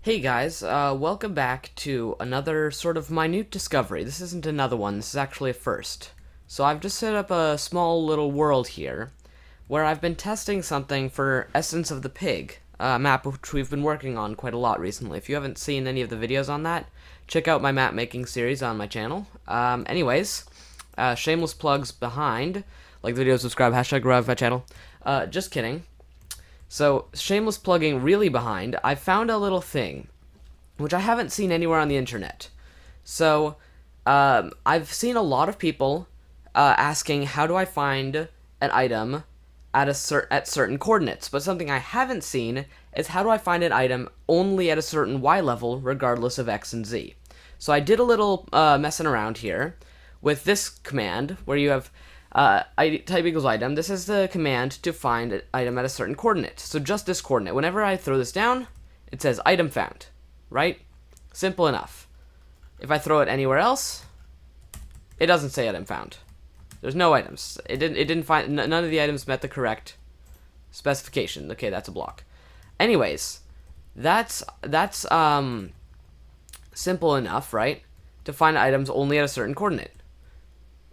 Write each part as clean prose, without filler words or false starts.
Hey guys, welcome back to another sort of minute discovery. This isn't another one, this is actually a first. So I've just set up a small little world here, where I've been testing something for Essence of the Pig, a map which we've been working on quite a lot recently. If you haven't seen any of the videos on that, check out my map making series on my channel. Shameless plugs behind, like the video, subscribe, #rev my channel. Just kidding. So, shameless plugging really behind, I found a little thing, which I haven't seen anywhere on the internet. So, I've seen a lot of people asking, how do I find an item at certain coordinates? But something I haven't seen is, how do I find an item only at a certain Y level, regardless of X and Z? So I did a little messing around here with this command, where you have type equals item. This is the command to find an item at a certain coordinate. So just this coordinate. Whenever I throw this down, it says item found, right? Simple enough. If I throw it anywhere else, it doesn't say item found. There's no items. It didn't find, none of the items met the correct specification. Okay, that's a block. Anyways, that's simple enough, right? To find items only at a certain coordinate.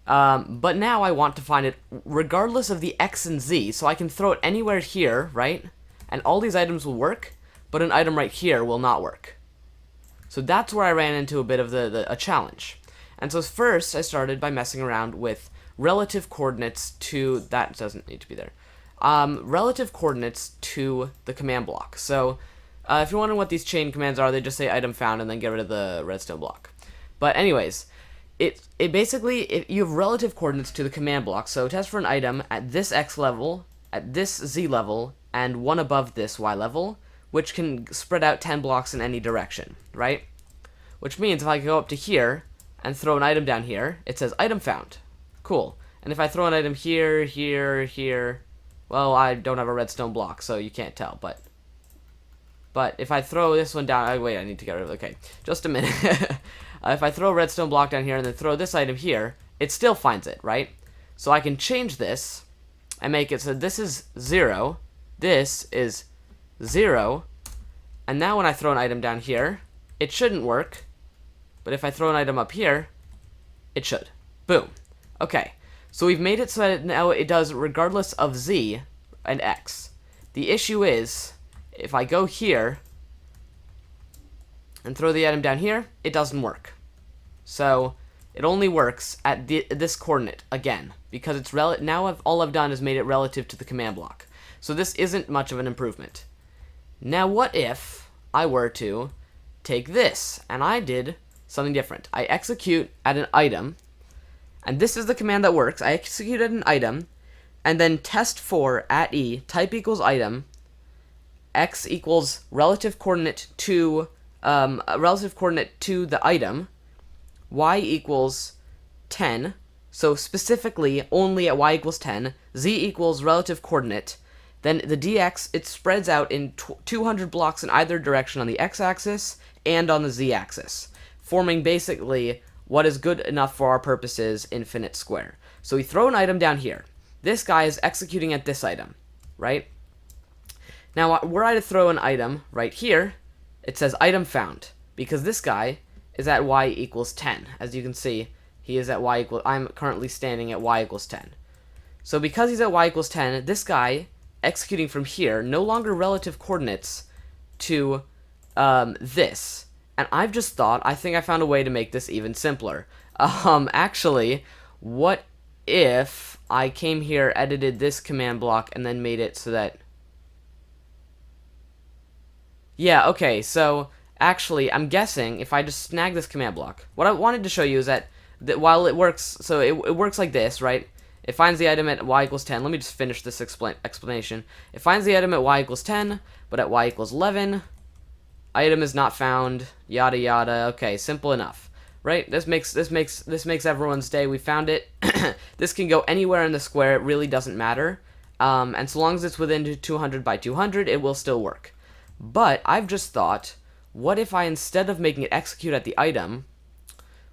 But now I want to find it regardless of the X and Z, so I can throw it anywhere here, right? And all these items will work, but an item right here will not work. So that's where I ran into a bit of a challenge. And so first, I started by messing around with relative coordinates to, that doesn't need to be there, relative coordinates to the command block. So, if you're wondering what these chain commands are, they just say item found and then get rid of the redstone block. But anyways, it basically, you have relative coordinates to the command block, so test for an item at this X level, at this Z level, and one above this Y level, which can spread out 10 blocks in any direction, right? Which means if I go up to here and throw an item down here, it says item found. Cool. And if I throw an item here, here, here, well, I don't have a redstone block, so you can't tell, but if I throw this one down, wait, I need to get rid of it, okay, just a minute. If I throw a redstone block down here and then throw this item here, it still finds it, right? So I can change this and make it so this is 0, this is 0, and now when I throw an item down here, it shouldn't work, but if I throw an item up here, it should. Boom. Okay, so we've made it so that now it does regardless of Z and X. The issue is, if I go here and throw the item down here, it doesn't work. So it only works at this coordinate again, because it's now all I've done is made it relative to the command block. So this isn't much of an improvement. Now what if I were to take this and I did something different? I execute at an item, and this is the command that works. I execute at an item, and then testfor at E type equals item, X equals relative coordinate to the item, Y equals 10, so specifically only at Y equals 10, Z equals relative coordinate, then the DX, it spreads out in 200 blocks in either direction on the X-axis and on the Z-axis, forming basically what is good enough for our purposes, infinite square. So we throw an item down here. This guy is executing at this item, right? Now, were I to throw an item right here, it says item found, because this guy is at Y equals 10. As you can see, he is at Y equals, I'm currently standing at Y equals 10. So because he's at Y equals 10, this guy, executing from here, no longer relative coordinates to this. And I've just thought, I think I found a way to make this even simpler. Actually, what if I came here, edited this command block, and then made it so that... Yeah, okay, so actually, I'm guessing if I just snag this command block, what I wanted to show you is that while it works, so it works like this, right? It finds the item at Y equals 10. Let me just finish this explanation. It finds the item at Y equals 10, but at Y equals 11, item is not found, yada yada. Okay, simple enough, right? This makes everyone's day. We found it. This can go anywhere in the square. It really doesn't matter. And so long as it's within 200 by 200, it will still work. But I've just thought, what if I, instead of making it execute at the item,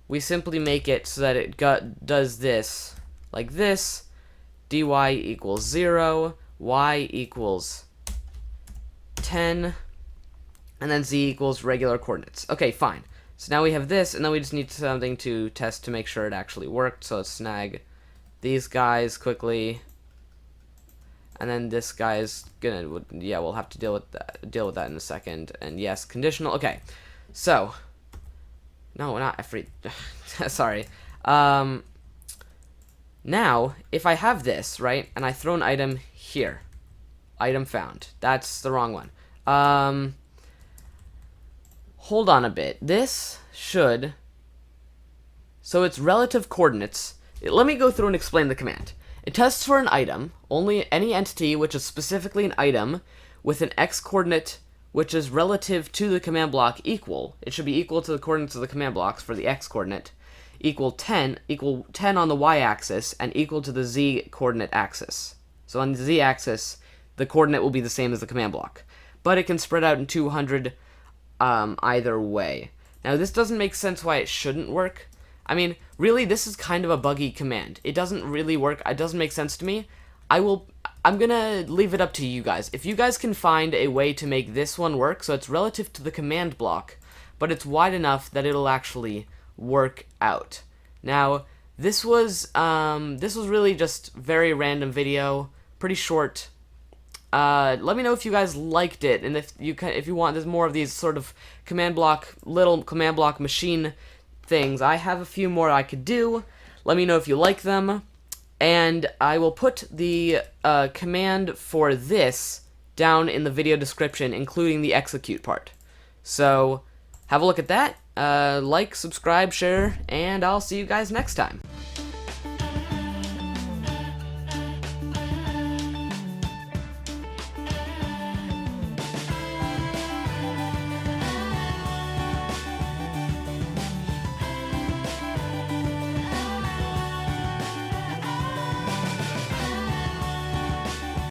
we simply make it so that it does this, like this, dy equals 0, y equals 10, and then z equals regular coordinates. Okay, fine. So now we have this, and then we just need something to test to make sure it actually worked. So let's snag these guys quickly, and then this guy's gonna, yeah, we'll have to deal with that in a second. And yes, conditional. Okay, so no, not sorry. Now if I have this right, and I throw an item here, item found. That's the wrong one. Hold on a bit. This should. So it's relative coordinates. Let me go through and explain the command. It tests for an item, only any entity which is specifically an item with an x coordinate which is relative to the command block equal. It should be equal to the coordinates of the command blocks for the x coordinate, equal 10 on the y-axis, and equal to the z-coordinate axis. So on the z-axis, the coordinate will be the same as the command block, but it can spread out in 200 either way. Now this doesn't make sense why it shouldn't work. I mean, really, this is kind of a buggy command. It doesn't really work. It doesn't make sense to me. I'm gonna leave it up to you guys. If you guys can find a way to make this one work, so it's relative to the command block, but it's wide enough that it'll actually work out. Now, this was really just very random video, pretty short. Let me know if you guys liked it, and if you want there's more of these sort of little command block machine things. I have a few more I could do. Let me know if you like them, and I will put the command for this down in the video description, including the execute part. So have a look at that. Like, subscribe, share, and I'll see you guys next time.